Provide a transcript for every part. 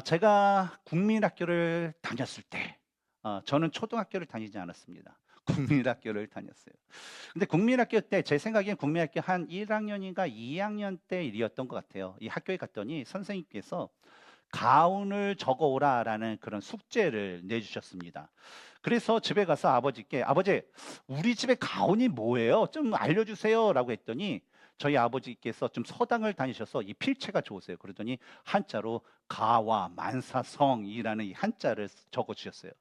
제가 국민학교를 다녔을 때, 저는 초등학교를 다니지 않았습니다. 국민학교를 다녔어요. 근데 국민학교 때 제 생각엔 국민학교 한 1학년인가 2학년 때 일이었던 것 같아요. 이 학교에 갔더니 선생님께서 가운을 적어오라라는 그런 숙제를 내주셨습니다. 그래서 집에 가서 아버지께 아버지, 우리 집에 가운이 뭐예요? 좀 알려주세요라고 했더니 저희 아버지께서 좀 서당을 다니셔서 이 필체가 좋으세요. 그러더니 한자로 가와 만사성이라는 이 한자를 적어 주셨어요.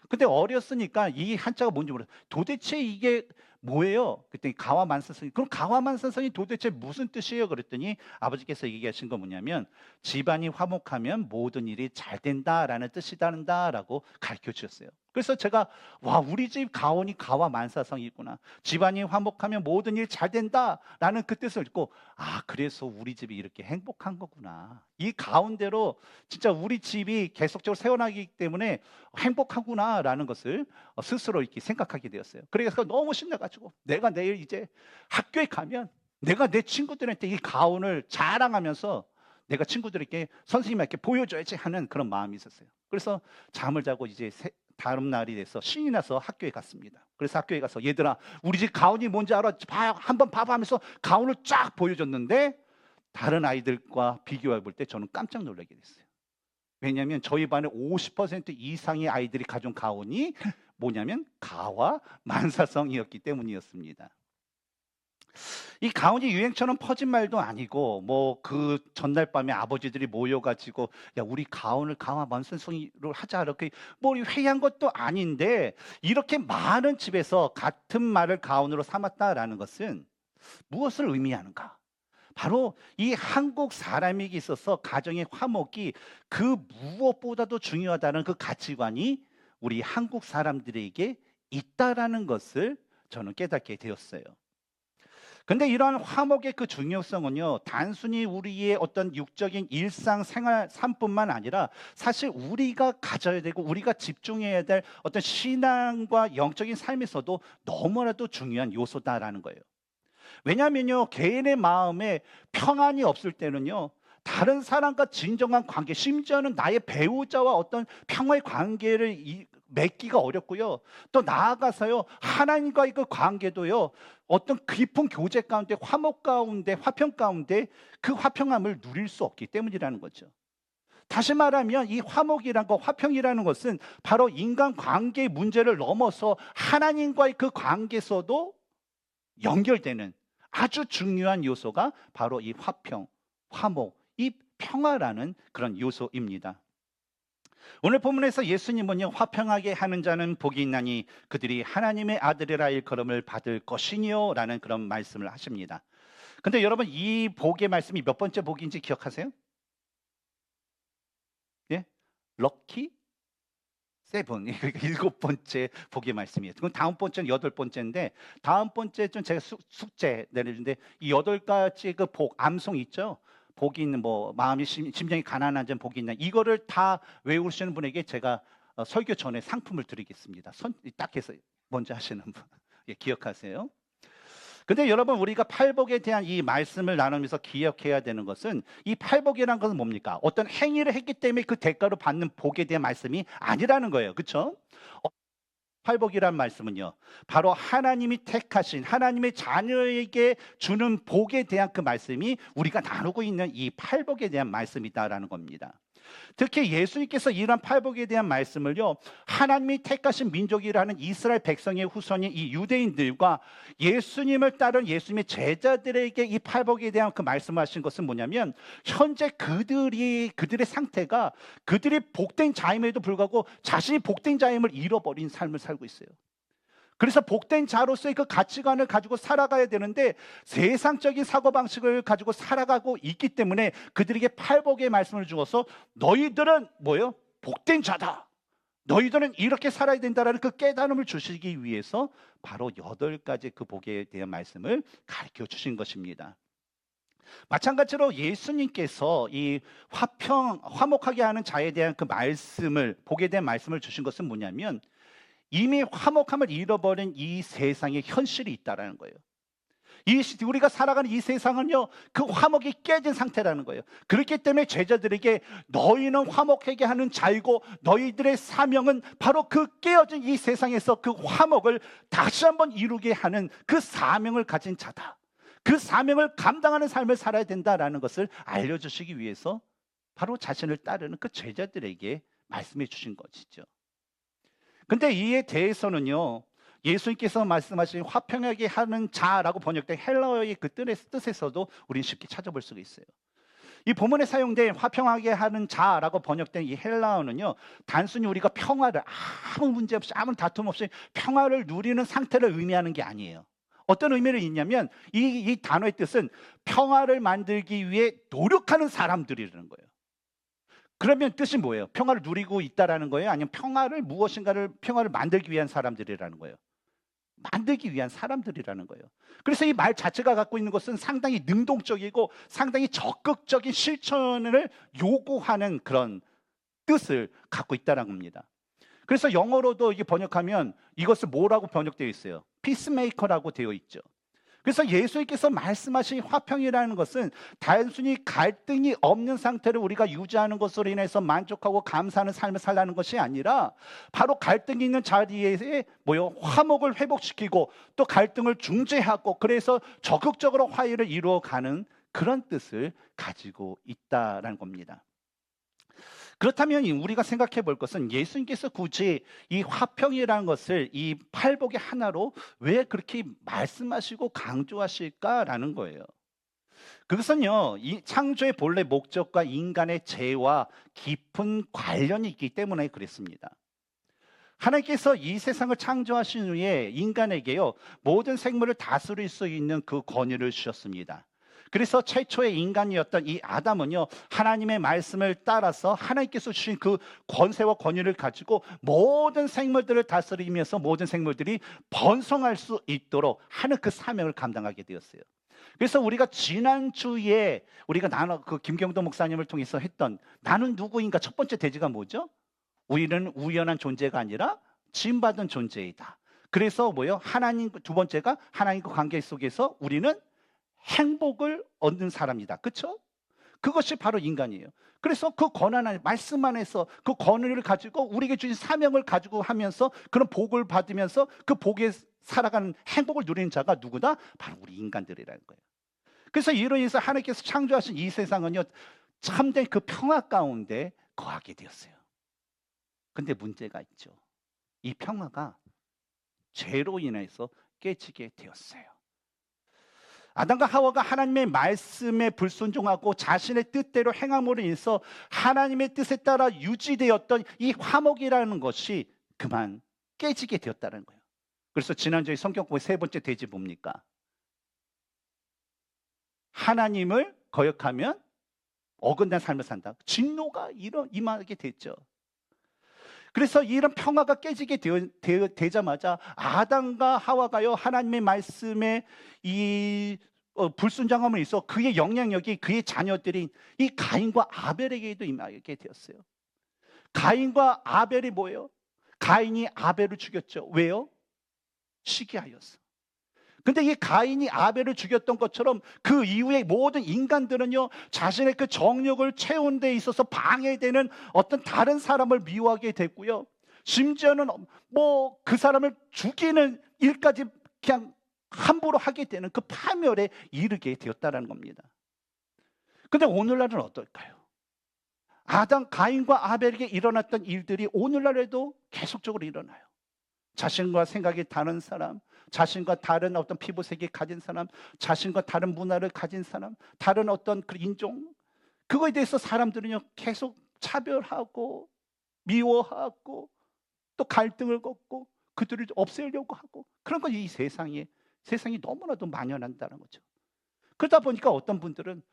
근데 어렸으니까 이 한자가 뭔지 몰라요. 도대체 이게 뭐예요? 그랬더니 가와만사성이. 그럼 가와만사성이 도대체 무슨 뜻이에요? 그랬더니 아버지께서 얘기하신 건 뭐냐면 집안이 화목하면 모든 일이 잘 된다라는 뜻이다라고 가르쳐 주셨어요. 그래서 제가 와, 우리 집 가온이 가와만사성이구나. 집안이 화목하면 모든 일 잘 된다라는 그 뜻을 듣고, 그래서 우리 집이 이렇게 행복한 거구나. 이 가운데로 진짜 우리 집이 계속적으로 세워나가기 때문에 행복하구나라는 것을 스스로 이렇게 생각하게 되었어요. 그래서 너무 신나가지고 내가 내일 이제 학교에 가면 내가 내 친구들한테 이 가온을 자랑하면서 내가 친구들에게 선생님에게 보여줘야지 하는 그런 마음이 있었어요. 그래서 잠을 자고 이제 다음 날이 돼서 신이 나서 학교에 갔습니다. 그래서 학교에 가서 얘들아, 우리 집 가온이 뭔지 알아? 한번 봐봐 하면서 가온을 쫙 보여줬는데 다른 아이들과 비교해 볼 때 저는 깜짝 놀라게 됐어요. 왜냐하면 저희 반의 50% 이상의 아이들이 가진 가온이 뭐냐면 가와 만사성이었기 때문이었습니다. 이 가온이 유행처럼 퍼진 말도 아니고 뭐 그 전날 밤에 아버지들이 모여가지고 야, 우리 가온을 가와 만사성이로 하자 이렇게 뭐 회의한 것도 아닌데 이렇게 많은 집에서 같은 말을 가온으로 삼았다라는 것은 무엇을 의미하는가? 바로 이 한국 사람에게 있어서 가정의 화목이 그 무엇보다도 중요하다는 그 가치관이 우리 한국 사람들에게 있다라는 것을 저는 깨닫게 되었어요. 근데 이러한 화목의 그 중요성은요, 단순히 우리의 어떤 육적인 일상생활 삶뿐만 아니라 사실 우리가 가져야 되고 우리가 집중해야 될 어떤 신앙과 영적인 삶에서도 너무나도 중요한 요소다라는 거예요. 왜냐하면요, 개인의 마음에 평안이 없을 때는요, 다른 사람과 진정한 관계, 심지어는 나의 배우자와 어떤 평화의 관계를 맺기가 어렵고요. 또 나아가서요, 하나님과의 그 관계도요, 어떤 깊은 교제 가운데, 화목 가운데, 화평 가운데 그 화평함을 누릴 수 없기 때문이라는 거죠. 다시 말하면 이 화목이란 것, 화평이라는 것은 바로 인간 관계의 문제를 넘어서 하나님과의 그 관계에서도 연결되는 아주 중요한 요소가 바로 이 화평, 화목, 이 평화라는 그런 요소입니다. 오늘 본문에서 예수님은요, 화평하게 하는 자는 복이 있나니 그들이 하나님의 아들이라 일컬음을 받을 것이니요 라는 그런 말씀을 하십니다. 근데 여러분, 이 복의 말씀이 몇 번째 복인지 기억하세요? 예? 럭키 세븐. 그러니까 일곱 번째 복의 말씀이에요. 그럼 다음 번째는 여덟 번째인데, 다음 번째는 제가 숙제 내려주는데, 이 여덟 가지 그 복, 암송 있죠? 복이 있는 뭐 마음이 심정이 가난한 자는 복이 있나, 이거를 다 외우시는 분에게 제가 설교 전에 상품을 드리겠습니다. 딱 해서 먼저 하시는 분. 예, 기억하세요. 근데 여러분, 우리가 팔복에 대한 이 말씀을 나누면서 기억해야 되는 것은, 이 팔복이라는 것은 뭡니까? 어떤 행위를 했기 때문에 그 대가로 받는 복에 대한 말씀이 아니라는 거예요. 그렇죠? 팔복이란 말씀은요, 바로 하나님이 택하신 하나님의 자녀에게 주는 복에 대한 그 말씀이 우리가 나누고 있는 이 팔복에 대한 말씀이다라는 겁니다. 특히 예수님께서 이러한 팔복에 대한 말씀을요, 하나님이 택하신 민족이라는 이스라엘 백성의 후손인 이 유대인들과 예수님을 따른 예수님의 제자들에게 이 팔복에 대한 그 말씀하신 것은 뭐냐면, 현재 그들의 상태가 그들이 복된 자임에도 불구하고 자신이 복된 자임을 잃어버린 삶을 살고 있어요. 그래서 복된 자로서의 그 가치관을 가지고 살아가야 되는데 세상적인 사고방식을 가지고 살아가고 있기 때문에 그들에게 팔복의 말씀을 주어서 너희들은 뭐예요? 복된 자다. 너희들은 이렇게 살아야 된다라는 그 깨달음을 주시기 위해서 바로 여덟 가지 그 복에 대한 말씀을 가르쳐 주신 것입니다. 마찬가지로 예수님께서 이 화목하게 하는 자에 대한 그 말씀을, 복에 대한 말씀을 주신 것은 뭐냐면, 이미 화목함을 잃어버린 이 세상에 현실이 있다라는 거예요. 우리가 살아가는 이 세상은요, 그 화목이 깨진 상태라는 거예요. 그렇기 때문에 제자들에게 너희는 화목하게 하는 자이고 너희들의 사명은 바로 그 깨어진 이 세상에서 그 화목을 다시 한번 이루게 하는 그 사명을 가진 자다. 그 사명을 감당하는 삶을 살아야 된다라는 것을 알려주시기 위해서 바로 자신을 따르는 그 제자들에게 말씀해 주신 것이죠. 근데 이에 대해서는요, 예수님께서 말씀하신 화평하게 하는 자라고 번역된 헬라어의 그 뜻에서도 우리는 쉽게 찾아볼 수가 있어요. 이 본문에 사용된 화평하게 하는 자라고 번역된 이 헬라어는요, 단순히 우리가 평화를 아무 문제 없이 아무 다툼 없이 평화를 누리는 상태를 의미하는 게 아니에요. 어떤 의미를 있냐면 이 단어의 뜻은 평화를 만들기 위해 노력하는 사람들이라는 거예요. 그러면 뜻이 뭐예요? 평화를 누리고 있다라는 거예요? 아니면 평화를 만들기 위한 사람들이라는 거예요? 만들기 위한 사람들이라는 거예요. 그래서 이 말 자체가 갖고 있는 것은 상당히 능동적이고 상당히 적극적인 실천을 요구하는 그런 뜻을 갖고 있다는 겁니다. 그래서 영어로도 이게 번역하면 이것을 뭐라고 번역되어 있어요? 피스메이커라고 되어 있죠. 그래서 예수님께서 말씀하신 화평이라는 것은 단순히 갈등이 없는 상태를 우리가 유지하는 것으로 인해서 만족하고 감사하는 삶을 살라는 것이 아니라 바로 갈등이 있는 자리에 화목을 회복시키고 또 갈등을 중재하고 그래서 적극적으로 화해를 이루어가는 그런 뜻을 가지고 있다라는 겁니다. 그렇다면 우리가 생각해 볼 것은 예수님께서 굳이 이 화평이라는 것을 이 팔복의 하나로 왜 그렇게 말씀하시고 강조하실까라는 거예요. 그것은요, 이 창조의 본래 목적과 인간의 죄와 깊은 관련이 있기 때문에 그랬습니다. 하나님께서 이 세상을 창조하신 후에 인간에게요, 모든 생물을 다스릴 수 있는 그 권위를 주셨습니다. 그래서 최초의 인간이었던 이 아담은요, 하나님의 말씀을 따라서 하나님께서 주신 그 권세와 권위를 가지고 모든 생물들을 다스리면서 모든 생물들이 번성할 수 있도록 하는 그 사명을 감당하게 되었어요. 그래서 우리가 지난주에 우리가 김경도 목사님을 통해서 했던 나는 누구인가 첫 번째 대지가 뭐죠? 우리는 우연한 존재가 아니라 지음받은 존재이다. 그래서 하나님, 두 번째가 하나님과 관계 속에서 우리는 행복을 얻는 사람이다. 그렇죠? 그것이 바로 인간이에요. 그래서 그 권한 안에 말씀 안에서 그 권위를 가지고 우리에게 주신 사명을 가지고 하면서 그런 복을 받으면서 그 복에 살아가는 행복을 누리는 자가 누구다? 바로 우리 인간들이라는 거예요. 그래서 이로 인해서 하나님께서 창조하신 이 세상은요, 참된 그 평화 가운데 거하게 되었어요. 근데 문제가 있죠. 이 평화가 죄로 인해서 깨지게 되었어요. 아담과 하와가 하나님의 말씀에 불순종하고 자신의 뜻대로 행함으로 인해서 하나님의 뜻에 따라 유지되었던 이 화목이라는 것이 그만 깨지게 되었다는 거예요. 그래서 지난주에 성경 공부 세 번째 대지 뭡니까? 하나님을 거역하면 어긋난 삶을 산다. 진노가 임하게 됐죠. 그래서 이런 평화가 깨지게 되자마자 아담과 하와가요, 하나님의 말씀에 이 불순종함을 있어 그의 영향력이 그의 자녀들인 이 가인과 아벨에게도 임하게 되었어요. 가인과 아벨이 뭐예요? 가인이 아벨을 죽였죠. 왜요? 시기하여서. 근데 이 가인이 아벨을 죽였던 것처럼 그 이후에 모든 인간들은요, 자신의 그 정욕을 채운 데 있어서 방해되는 어떤 다른 사람을 미워하게 됐고요, 심지어는 그 사람을 죽이는 일까지 그냥 함부로 하게 되는 그 파멸에 이르게 되었다는 겁니다. 근데 오늘날은 어떨까요? 가인과 아벨에게 일어났던 일들이 오늘날에도 계속적으로 일어나요. 자신과 생각이 다른 사람, 자신과 다른 어떤 피부색이 가진 사람, 자신과 다른 문화를 가진 사람, 다른 어떤 그 인종, 그거에 대해서 사람들은요, 계속 차별하고 미워하고 또 갈등을 걷고 그들을 없애려고 하고, 그런 건 이 세상이 너무나도 만연한다는 거죠. 그러다 보니까 어떤 분들은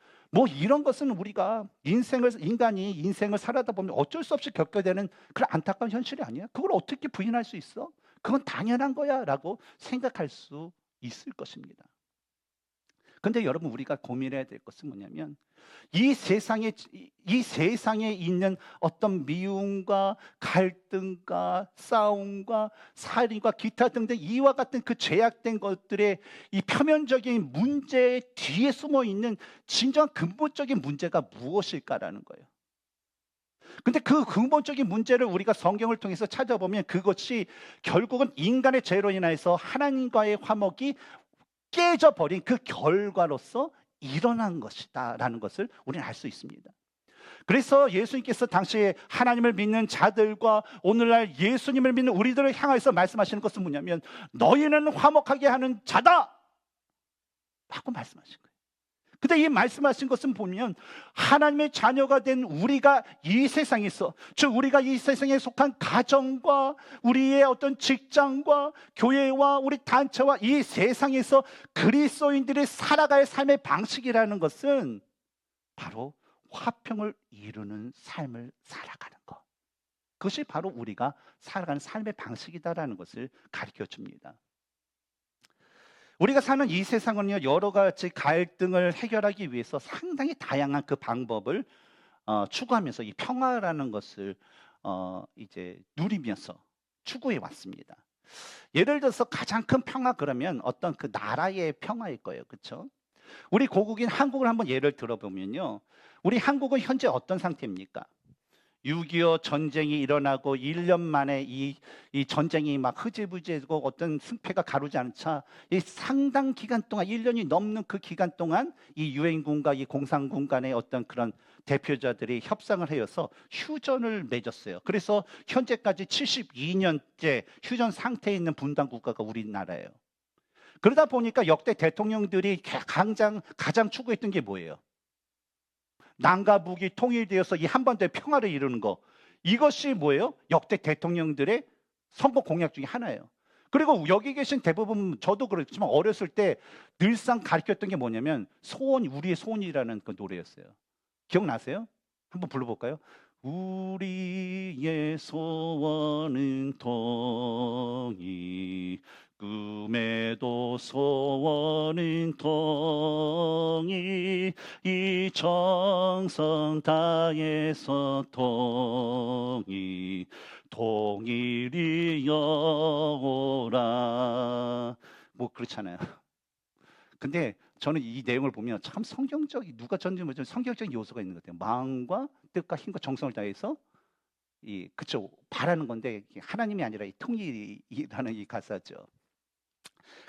이런 것은 우리가 인간이 인생을 살아다 보면 어쩔 수 없이 겪게 되는 그런 안타까운 현실이 아니야. 그걸 어떻게 부인할 수 있어? 그건 당연한 거야 라고 생각할 수 있을 것입니다. 근데 여러분, 우리가 고민해야 될 것은 뭐냐면 이 세상에 있는 어떤 미움과 갈등과 싸움과 살인과 기타 등등 이와 같은 그 죄악된 것들의 이 표면적인 문제 뒤에 숨어 있는 진정한 근본적인 문제가 무엇일까라는 거예요. 근데 그 근본적인 문제를 우리가 성경을 통해서 찾아보면 그것이 결국은 인간의 죄로 인해서 하나님과의 화목이 깨져버린 그 결과로서 일어난 것이다라는 것을 우리는 알 수 있습니다. 그래서 예수님께서 당시에 하나님을 믿는 자들과 오늘날 예수님을 믿는 우리들을 향해서 말씀하시는 것은 뭐냐면 너희는 화목하게 하는 자다 라고 말씀하신 거예요. 근데 이 말씀하신 것은 보면 하나님의 자녀가 된 우리가 이 세상에서, 즉 우리가 이 세상에 속한 가정과 우리의 어떤 직장과 교회와 우리 단체와 이 세상에서 그리스도인들이 살아갈 삶의 방식이라는 것은 바로 화평을 이루는 삶을 살아가는 것. 그것이 바로 우리가 살아가는 삶의 방식이다라는 것을 가르쳐 줍니다. 우리가 사는 이 세상은요, 여러 가지 갈등을 해결하기 위해서 상당히 다양한 그 방법을 추구하면서 이 평화라는 것을 이제 누리면서 추구해 왔습니다. 예를 들어서 가장 큰 평화 그러면 어떤 그 나라의 평화일 거예요, 그렇죠? 우리 고국인 한국을 한번 예를 들어보면요, 우리 한국은 현재 어떤 상태입니까? 6.25 전쟁이 일어나고 1년 만에 이 전쟁이 막 흐지부지고 어떤 승패가 가르지 않자 이 상당 기간 동안 1년이 넘는 그 기간 동안 이 유엔군과 이 공산군 간의 어떤 그런 대표자들이 협상을 해서 휴전을 맺었어요. 그래서 현재까지 72년째 휴전 상태에 있는 분단 국가가 우리나라예요. 그러다 보니까 역대 대통령들이 가장 추구했던 게 뭐예요? 남과 북이 통일되어서 이 한반도의 평화를 이루는 거, 이것이 뭐예요? 역대 대통령들의 선거 공약 중에 하나예요. 그리고 여기 계신 대부분, 저도 그렇지만 어렸을 때 늘상 가르쳤던 게 뭐냐면 우리의 소원이라는 그 노래였어요. 기억나세요? 한번 불러볼까요? 우리의 소원은 통일, 꿈에도 소원은 통일, 이 정성 다해서 통일, 통일이여오라. 뭐 그렇잖아요. 근데 저는 이 내용을 보면 참 성경적인, 누가 전지 뭐죠, 성경적인 요소가 있는 것 같아요. 마음과 뜻과 힘과 정성을 다해서 그쵸, 바라는 건데 하나님이 아니라 이 통일이라는 이 가사죠.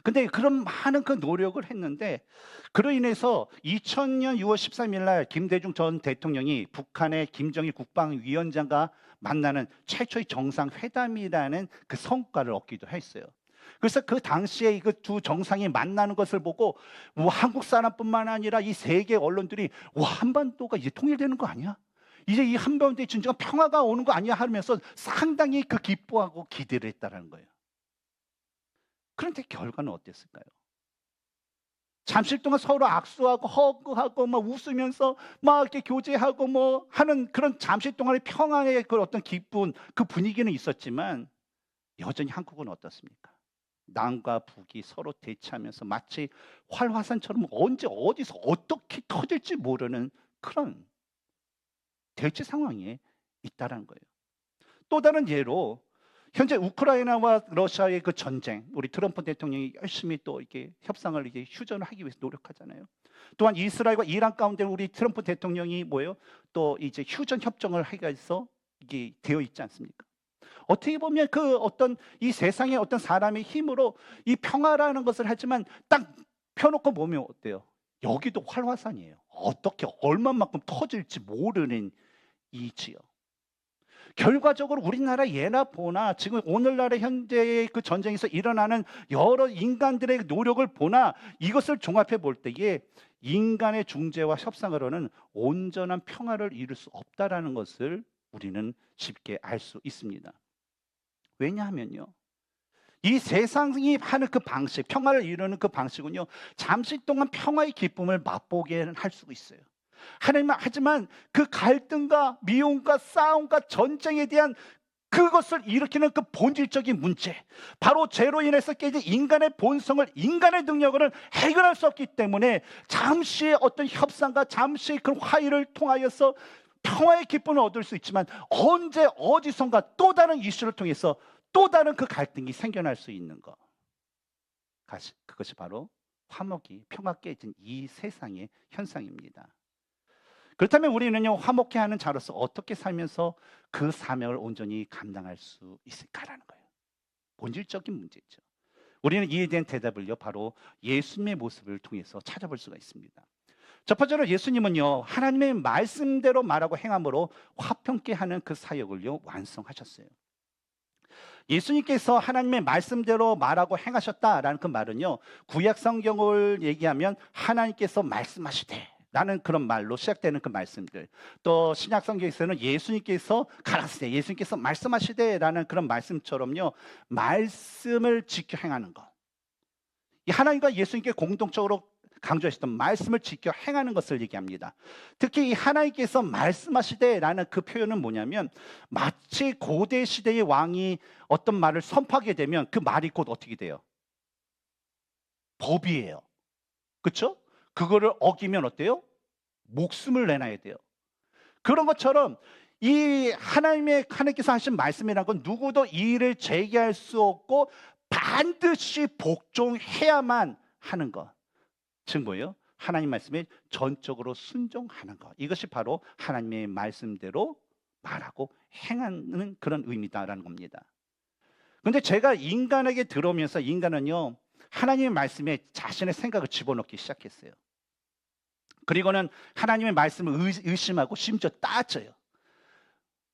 근데 그런 많은 그 노력을 했는데 그로 인해서 2000년 6월 13일 날 김대중 전 대통령이 북한의 김정일 국방위원장과 만나는 최초의 정상회담이라는 그 성과를 얻기도 했어요. 그래서 그 당시에 그 두 정상이 만나는 것을 보고 한국 사람뿐만 아니라 이 세계 언론들이 한반도가 이제 통일되는 거 아니야? 이제 이 한반도에 진정한 평화가 오는 거 아니야? 하면서 상당히 그 기뻐하고 기대를 했다는 거예요. 그런데 결과는 어땠을까요? 잠시 동안 서로 악수하고 허그하고 막 웃으면서 막 이렇게 교제하고 뭐 하는 그런 잠시 동안의 평화의 그 어떤 기쁜 그 분위기는 있었지만 여전히 한국은 어떻습니까? 남과 북이 서로 대치하면서 마치 활화산처럼 언제 어디서 어떻게 터질지 모르는 그런 대치 상황에 있다는 거예요. 또 다른 예로 현재 우크라이나와 러시아의 그 전쟁, 우리 트럼프 대통령이 열심히 또 이렇게 협상을 이게 휴전을 하기 위해서 노력하잖아요. 또한 이스라엘과 이란 가운데 우리 트럼프 대통령이 뭐예요? 또 이제 휴전 협정을 하기 위해서 이게 되어 있지 않습니까? 어떻게 보면 그 어떤 이 세상의 어떤 사람의 힘으로 이 평화라는 것을 하지만 딱 펴놓고 보면 어때요? 여기도 활화산이에요. 어떻게 얼마만큼 터질지 모르는 이 지역. 결과적으로 우리나라 예나 보나 지금 오늘날의 현재의 그 전쟁에서 일어나는 여러 인간들의 노력을 보나 이것을 종합해 볼 때에 인간의 중재와 협상으로는 온전한 평화를 이룰 수 없다라는 것을 우리는 쉽게 알 수 있습니다. 왜냐하면요, 이 세상이 하는 그 방식, 평화를 이루는 그 방식은요, 잠시 동안 평화의 기쁨을 맛보게 할 수가 있어요. 하지만 그 갈등과 미움과 싸움과 전쟁에 대한 그것을 일으키는 그 본질적인 문제, 바로 죄로 인해서 깨진 인간의 본성을, 인간의 능력으로는 해결할 수 없기 때문에 잠시의 어떤 협상과 잠시의 그 화의를 통하여서 평화의 기쁨을 얻을 수 있지만, 언제 어디선가 또 다른 이슈를 통해서 또 다른 그 갈등이 생겨날 수 있는 것, 그것이 바로 화목이, 평화 깨진 이 세상의 현상입니다. 그렇다면 우리는요, 화목해 하는 자로서 어떻게 살면서 그 사명을 온전히 감당할 수 있을까라는 거예요. 본질적인 문제죠. 우리는 이에 대한 대답을요, 바로 예수님의 모습을 통해서 찾아볼 수가 있습니다. 첫 번째로 예수님은요, 하나님의 말씀대로 말하고 행함으로 화평케 하는 그 사역을요, 완성하셨어요. 예수님께서 하나님의 말씀대로 말하고 행하셨다라는 그 말은요, 구약 성경을 얘기하면 하나님께서 말씀하시되 라는 그런 말로 시작되는 그 말씀들, 또 신약 성경에서는 예수님께서 가라사대, 예수님께서 말씀하시되 라는 그런 말씀처럼요, 말씀을 지켜 행하는 것, 이 하나님과 예수님께 공동적으로 강조하셨던 말씀을 지켜 행하는 것을 얘기합니다. 특히 이 하나님께서 말씀하시되 라는 그 표현은 뭐냐면, 마치 고대 시대의 왕이 어떤 말을 선포하게 되면 그 말이 곧 어떻게 돼요? 법이에요. 그렇죠? 그거를 어기면 어때요? 목숨을 내놔야 돼요. 그런 것처럼 이 하나님께서 하신 말씀이라는 건 누구도 이의를 제기할 수 없고 반드시 복종해야만 하는 것. 즉 뭐예요? 하나님 말씀에 전적으로 순종하는 것. 이것이 바로 하나님의 말씀대로 말하고 행하는 그런 의미다라는 겁니다. 그런데 제가 인간에게 들어오면서 인간은요, 하나님의 말씀에 자신의 생각을 집어넣기 시작했어요. 그리고는 하나님의 말씀을 의심하고 심지어 따져요.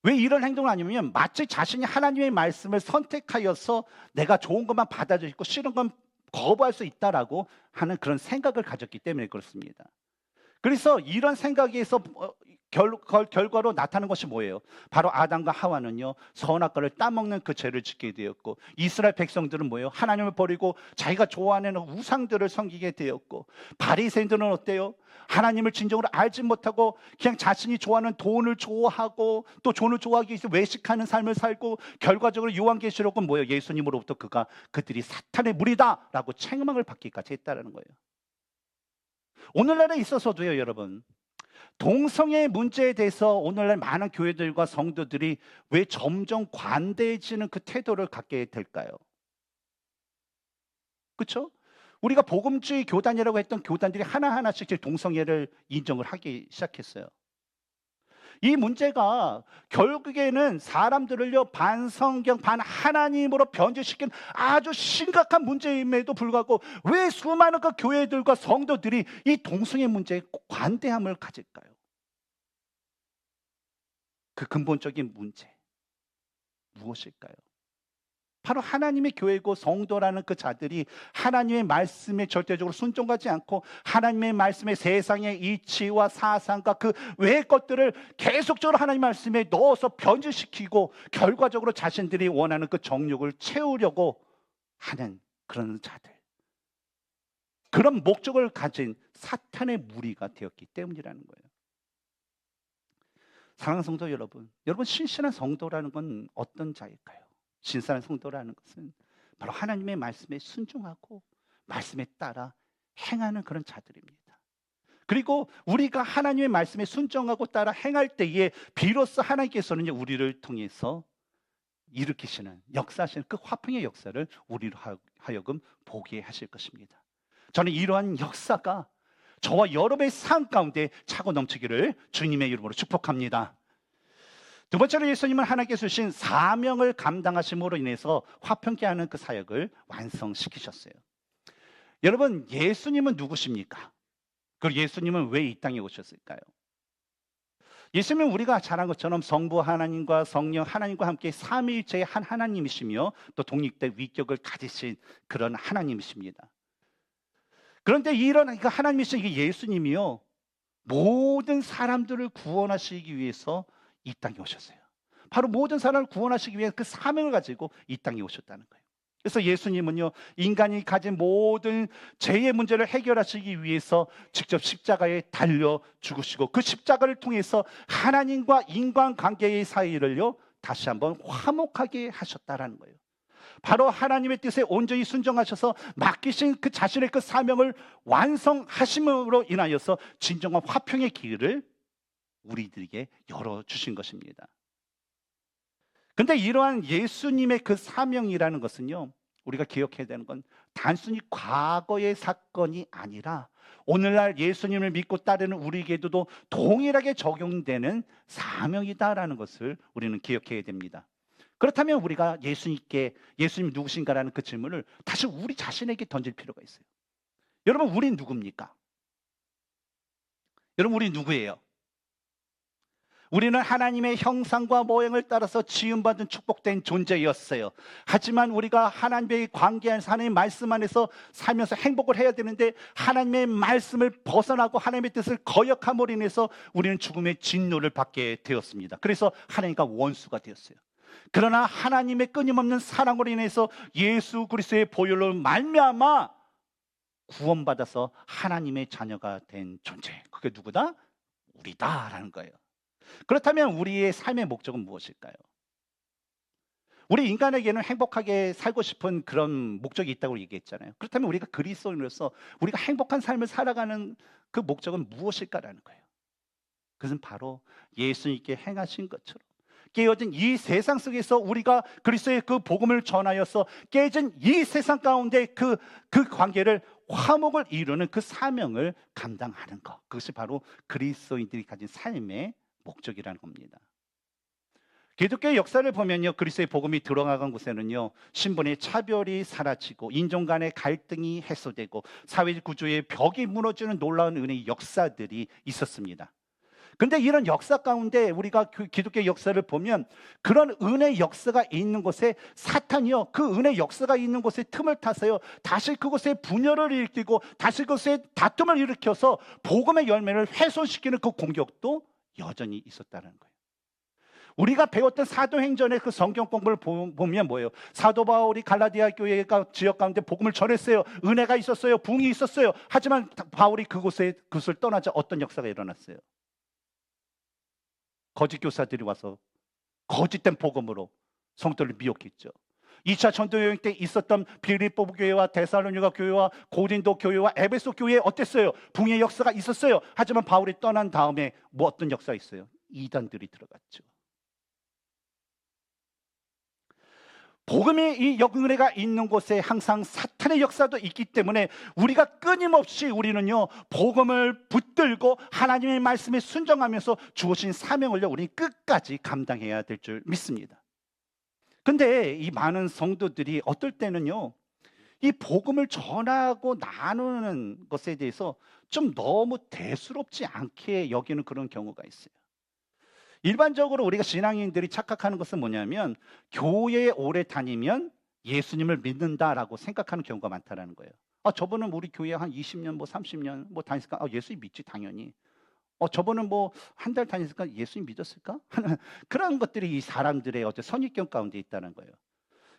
왜 이런 행동을 하냐면, 마치 자신이 하나님의 말씀을 선택하여서 내가 좋은 것만 받아들이고 싫은 건 거부할 수 있다라고 하는 그런 생각을 가졌기 때문에 그렇습니다. 그래서 이런 생각에서 결과로 나타나는 것이 뭐예요? 바로 아담과 하와는요, 선악과를 따먹는 그 죄를 짓게 되었고, 이스라엘 백성들은 뭐예요? 하나님을 버리고 자기가 좋아하는 우상들을 섬기게 되었고, 바리새인들은 어때요? 하나님을 진정으로 알지 못하고 그냥 자신이 좋아하는 돈을 좋아하고 또 돈을 좋아하기 위해서 외식하는 삶을 살고, 결과적으로 요한계시록은 뭐예요? 예수님으로부터 그들이 사탄의 무리다라고 책망을 받기까지 했다는 거예요. 오늘날에 있어서도요, 여러분, 동성애 문제에 대해서 오늘날 많은 교회들과 성도들이 왜 점점 관대해지는 그 태도를 갖게 될까요? 그렇죠? 우리가 복음주의 교단이라고 했던 교단들이 하나하나씩 동성애를 인정을 하기 시작했어요. 이 문제가 결국에는 사람들을요, 반성경, 반하나님으로 변질시킨 아주 심각한 문제임에도 불구하고 왜 수많은 그 교회들과 성도들이 이 동성애 문제에 관대함을 가질까요? 그 근본적인 문제 무엇일까요? 바로 하나님의 교회고 성도라는 그 자들이 하나님의 말씀에 절대적으로 순종하지 않고 하나님의 말씀에 세상의 이치와 사상과 그 외의 것들을 계속적으로 하나님 말씀에 넣어서 변질시키고 결과적으로 자신들이 원하는 그 정욕을 채우려고 하는 그런 자들, 그런 목적을 가진 사탄의 무리가 되었기 때문이라는 거예요. 사랑하는 성도 여러분, 신실한 성도라는 건 어떤 자일까요? 신실한 성도라는 것은 바로 하나님의 말씀에 순종하고 말씀에 따라 행하는 그런 자들입니다. 그리고 우리가 하나님의 말씀에 순종하고 따라 행할 때에 비로소 하나님께서는 우리를 통해서 일으키시는, 역사하시는 그 화평의 역사를 우리로 하여금 보게 하실 것입니다. 저는 이러한 역사가 저와 여러분의 삶 가운데 차고 넘치기를 주님의 이름으로 축복합니다. 두 번째로 예수님은 하나님께서 주신 사명을 감당하심으로 인해서 화평케 하는 그 사역을 완성시키셨어요. 여러분, 예수님은 누구십니까? 그리고 예수님은 왜 이 땅에 오셨을까요? 예수님은 우리가 잘 한 것처럼 성부 하나님과 성령 하나님과 함께 삼위일체의 한 하나님이시며 또 독립된 위격을 가지신 그런 하나님이십니다. 그런데 이런 하나님이신 이 예수님이요, 모든 사람들을 구원하시기 위해서 이 땅에 오셨어요. 바로 모든 사람을 구원하시기 위해 그 사명을 가지고 이 땅에 오셨다는 거예요. 그래서 예수님은요, 인간이 가진 모든 죄의 문제를 해결하시기 위해서 직접 십자가에 달려 죽으시고 그 십자가를 통해서 하나님과 인간관계의 사이를요 다시 한번 화목하게 하셨다라는 거예요. 바로 하나님의 뜻에 온전히 순종하셔서 맡기신 그 자신의 그 사명을 완성하심으로 인하여서 진정한 화평의 길을 우리들에게 열어주신 것입니다. 근데 이러한 예수님의 그 사명이라는 것은요, 우리가 기억해야 되는 건 단순히 과거의 사건이 아니라 오늘날 예수님을 믿고 따르는 우리에게도 동일하게 적용되는 사명이다라는 것을 우리는 기억해야 됩니다. 그렇다면 우리가 예수님 누구신가라는 그 질문을 다시 우리 자신에게 던질 필요가 있어요. 여러분, 우린 누굽니까? 여러분, 우리 누구예요? 우리는 하나님의 형상과 모형을 따라서 지음받은 축복된 존재였어요. 하지만 우리가 하나님의 관계한 하나님의 말씀 안에서 살면서 행복을 해야 되는데 하나님의 말씀을 벗어나고 하나님의 뜻을 거역함으로 인해서 우리는 죽음의 진노를 받게 되었습니다. 그래서 하나님과 원수가 되었어요. 그러나 하나님의 끊임없는 사랑으로 인해서 예수 그리스도의 보혈로 말미암아 구원받아서 하나님의 자녀가 된 존재, 그게 누구다? 우리다라는 거예요. 그렇다면 우리의 삶의 목적은 무엇일까요? 우리 인간에게는 행복하게 살고 싶은 그런 목적이 있다고 얘기했잖아요. 그렇다면 우리가 그리스도인으로서 우리가 행복한 삶을 살아가는 그 목적은 무엇일까라는 거예요. 그것은 바로 예수님께 행하신 것처럼 깨어진 이 세상 속에서 우리가 그리스도의 그 복음을 전하여서 깨진 이 세상 가운데 그 관계를 화목을 이루는 그 사명을 감당하는 것, 그것이 바로 그리스도인들이 가진 삶의 목적이라는 겁니다. 기독교의 역사를 보면요, 그리스도의 복음이 들어간 곳에는요, 신분의 차별이 사라지고 인종 간의 갈등이 해소되고 사회 구조의 벽이 무너지는 놀라운 은혜의 역사들이 있었습니다. 근데 이런 역사 가운데 우리가 기독교의 역사를 보면 그런 은혜 역사가 있는 곳에 사탄이요, 그 은혜 역사가 있는 곳에 틈을 타서요, 다시 그곳에 분열을 일으키고 다시 그곳에 다툼을 일으켜서 복음의 열매를 훼손시키는 그 공격도 여전히 있었다는 거예요. 우리가 배웠던 사도행전의 그 성경 공부를 보면 뭐예요? 사도 바울이 갈라디아 교회가 지역 가운데 복음을 전했어요. 은혜가 있었어요. 부흥이 있었어요. 하지만 바울이 그곳을 떠나자 어떤 역사가 일어났어요? 거짓 교사들이 와서 거짓된 복음으로 성도를 미혹했죠. 2차 전도 여행 때 있었던 빌립보 교회와 데살로니가 교회와 고린도 교회와 에베소 교회에 어땠어요? 붕의 역사가 있었어요. 하지만 바울이 떠난 다음에 뭐 어떤 역사가 있어요? 이단들이 들어갔죠. 복음의 이 은혜가 있는 곳에 항상 사탄의 역사도 있기 때문에 우리가 끊임없이 우리는요, 복음을 붙들고 하나님의 말씀에 순종하면서 주어진 사명을요, 우리 끝까지 감당해야 될 줄 믿습니다. 근데 이 많은 성도들이 어떨 때는요, 이 복음을 전하고 나누는 것에 대해서 좀 너무 대수롭지 않게 여기는 그런 경우가 있어요. 일반적으로 우리가 신앙인들이 착각하는 것은 뭐냐면 교회에 오래 다니면 예수님을 믿는다라고 생각하는 경우가 많다라는 거예요. 저분은 우리 교회 한 20년, 뭐 30년 뭐 다녔으니까 예수님 믿지 당연히. 저분은 뭐 한 달 다녔으니까 예수님 믿었을까? 하는 그런 것들이 이 사람들의 어떤 선입견 가운데 있다는 거예요.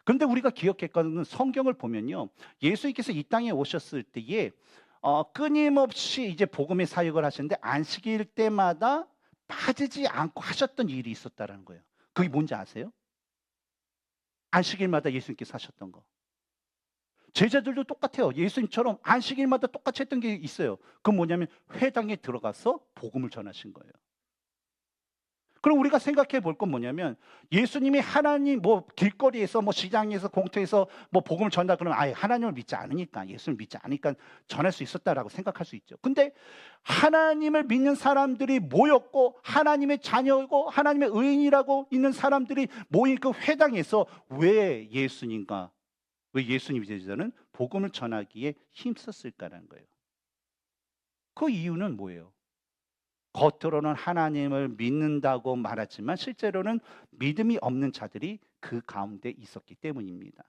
그런데 우리가 기억했거든, 성경을 보면요, 예수님께서 이 땅에 오셨을 때에 끊임없이 이제 복음의 사역을 하시는데 안식일 때마다 빠지지 않고 하셨던 일이 있었다는 거예요. 그게 뭔지 아세요? 안식일마다 예수님께서 하셨던 거. 제자들도 똑같아요. 예수님처럼 안식일마다 똑같이 했던 게 있어요. 그건 뭐냐면 회당에 들어가서 복음을 전하신 거예요. 그럼 우리가 생각해 볼 건 뭐냐면 예수님이 하나님 뭐 길거리에서 뭐 시장에서 공터에서 뭐 복음을 전한다 그러면 아예 하나님을 믿지 않으니까, 예수를 믿지 않으니까 전할 수 있었다라고 생각할 수 있죠. 근데 하나님을 믿는 사람들이 모였고 하나님의 자녀고 하나님의 의인이라고 있는 사람들이 모인 그 회당에서 왜 예수님의 제자는 복음을 전하기에 힘썼을까라는 거예요. 그 이유는 뭐예요? 겉으로는 하나님을 믿는다고 말하지만 실제로는 믿음이 없는 자들이 그 가운데 있었기 때문입니다.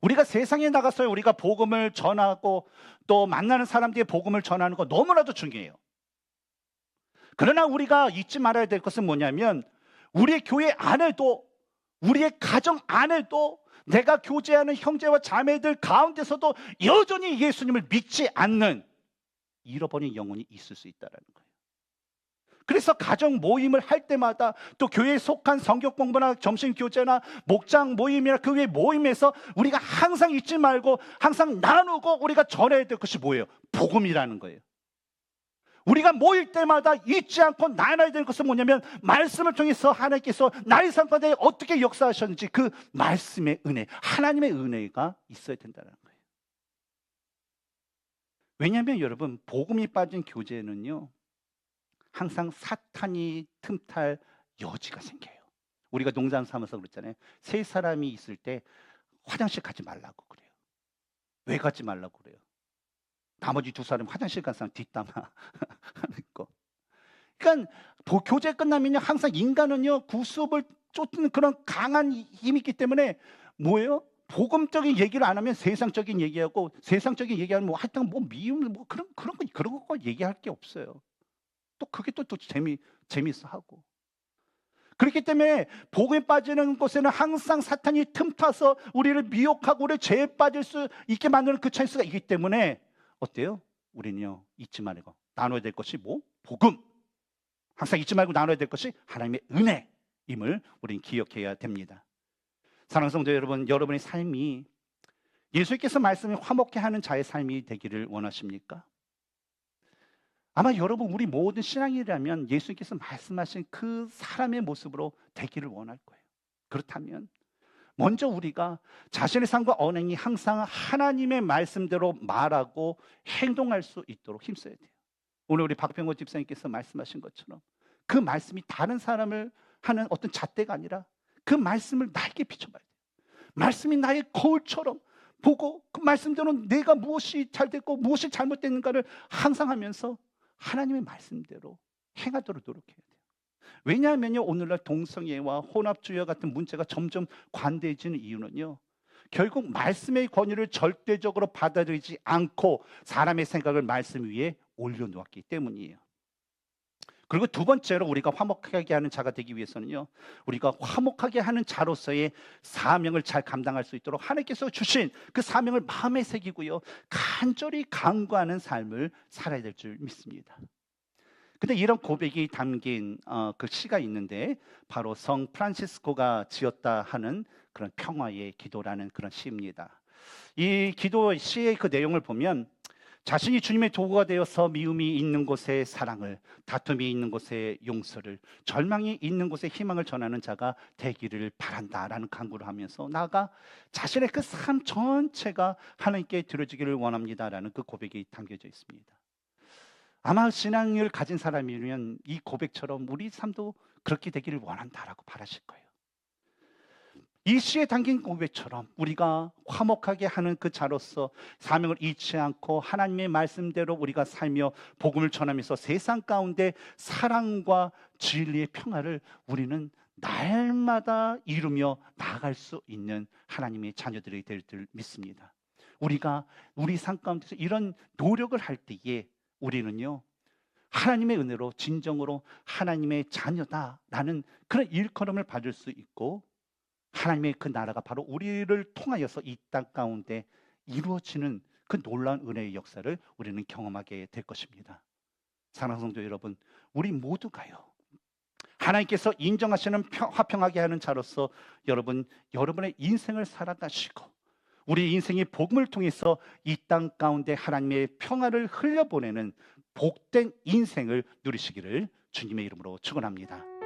우리가 세상에 나가서 우리가 복음을 전하고 또 만나는 사람들의 복음을 전하는 거 너무나도 중요해요. 그러나 우리가 잊지 말아야 될 것은 뭐냐면 우리의 교회 안에도, 우리의 가정 안에도, 내가 교제하는 형제와 자매들 가운데서도 여전히 예수님을 믿지 않는 잃어버린 영혼이 있을 수 있다는 거예요. 그래서 가정 모임을 할 때마다 또 교회에 속한 성경 공부나 점심 교제나 목장 모임이나 그 외 모임에서 우리가 항상 잊지 말고 항상 나누고 우리가 전해야 될 것이 뭐예요? 복음이라는 거예요. 우리가 모일 때마다 잊지 않고 나눠야 될 것은 뭐냐면 말씀을 통해서 하나님께서 나의 삶 가운데 어떻게 역사하셨는지 그 말씀의 은혜, 하나님의 은혜가 있어야 된다는 거예요. 왜냐하면 여러분, 복음이 빠진 교제는요, 항상 사탄이 틈탈 여지가 생겨요. 우리가 농담 삼아서 그랬잖아요. 세 사람이 있을 때 화장실 가지 말라고 그래요. 왜 가지 말라고 그래요? 나머지 두 사람 화장실 간 사람 뒷담화 하는 거. 그러니까 교제 끝나면요, 항상 인간은요 구습을 쫓는 그런 강한 힘이 있기 때문에 뭐예요? 복음적인 얘기를 안 하면 세상적인 얘기하고, 세상적인 얘기하면 뭐 하여튼 뭐 미움 뭐 그런 거 얘기할 게 없어요. 또 그게 또 재미있어 하고. 그렇기 때문에 복음에 빠지는 곳에는 항상 사탄이 틈타서 우리를 미혹하고 우리를 죄에 빠질 수 있게 만드는 그 찬스가 있기 때문에 어때요? 우리는요 잊지 말고 나눠야 될 것이 뭐? 복음. 항상 잊지 말고 나눠야 될 것이 하나님의 은혜임을 우리는 기억해야 됩니다. 사랑하는 성도 여러분, 여러분의 삶이 예수님께서 말씀을 화목케 하는 자의 삶이 되기를 원하십니까? 아마 여러분, 우리 모든 신앙이라면 예수님께서 말씀하신 그 사람의 모습으로 되기를 원할 거예요. 그렇다면 먼저 우리가 자신의 삶과 언행이 항상 하나님의 말씀대로 말하고 행동할 수 있도록 힘써야 돼요. 오늘 우리 박병호 집사님께서 말씀하신 것처럼 그 말씀이 다른 사람을 하는 어떤 잣대가 아니라 그 말씀을 나에게 비춰봐야 돼요. 말씀이 나의 거울처럼 보고 그 말씀대로 내가 무엇이 잘 됐고 무엇이 잘못됐는가를 항상 하면서 하나님의 말씀대로 행하도록 노력해야 돼요. 왜냐하면요, 오늘날 동성애와 혼합주의와 같은 문제가 점점 관대해지는 이유는요, 결국 말씀의 권위를 절대적으로 받아들이지 않고 사람의 생각을 말씀 위에 올려놓았기 때문이에요. 그리고 두 번째로 우리가 화목하게 하는 자가 되기 위해서는요, 우리가 화목하게 하는 자로서의 사명을 잘 감당할 수 있도록 하나님께서 주신 그 사명을 마음에 새기고요, 간절히 간구하는 삶을 살아야 될 줄 믿습니다. 근데 이런 고백이 담긴 그 시가 있는데 바로 성 프란시스코가 지었다 하는 그런 평화의 기도라는 그런 시입니다. 이 기도 시의 그 내용을 보면 자신이 주님의 도구가 되어서 미움이 있는 곳에 사랑을, 다툼이 있는 곳에 용서를, 절망이 있는 곳에 희망을 전하는 자가 되기를 바란다라는 간구를 하면서 나아가 자신의 그 삶 전체가 하나님께 드려지기를 원합니다라는 그 고백이 담겨져 있습니다. 아마 신앙을 가진 사람이면 이 고백처럼 우리 삶도 그렇게 되기를 원한다라고 바라실 거예요. 이 시에 담긴 고백처럼 우리가 화목하게 하는 그 자로서 사명을 잊지 않고 하나님의 말씀대로 우리가 살며 복음을 전하면서 세상 가운데 사랑과 진리의 평화를 우리는 날마다 이루며 나아갈 수 있는 하나님의 자녀들이 될 줄 믿습니다. 우리가 우리 삶 가운데서 이런 노력을 할 때에 우리는요, 하나님의 은혜로 진정으로 하나님의 자녀다라는 그런 일컬음을 받을 수 있고, 하나님의 그 나라가 바로 우리를 통하여서 이 땅 가운데 이루어지는 그 놀라운 은혜의 역사를 우리는 경험하게 될 것입니다. 사랑하는 성도 여러분, 우리 모두가요, 하나님께서 인정하시는 화평하게 하는 자로서 여러분의 인생을 살아가시고 우리 인생의 복음을 통해서 이 땅 가운데 하나님의 평화를 흘려보내는 복된 인생을 누리시기를 주님의 이름으로 축원합니다.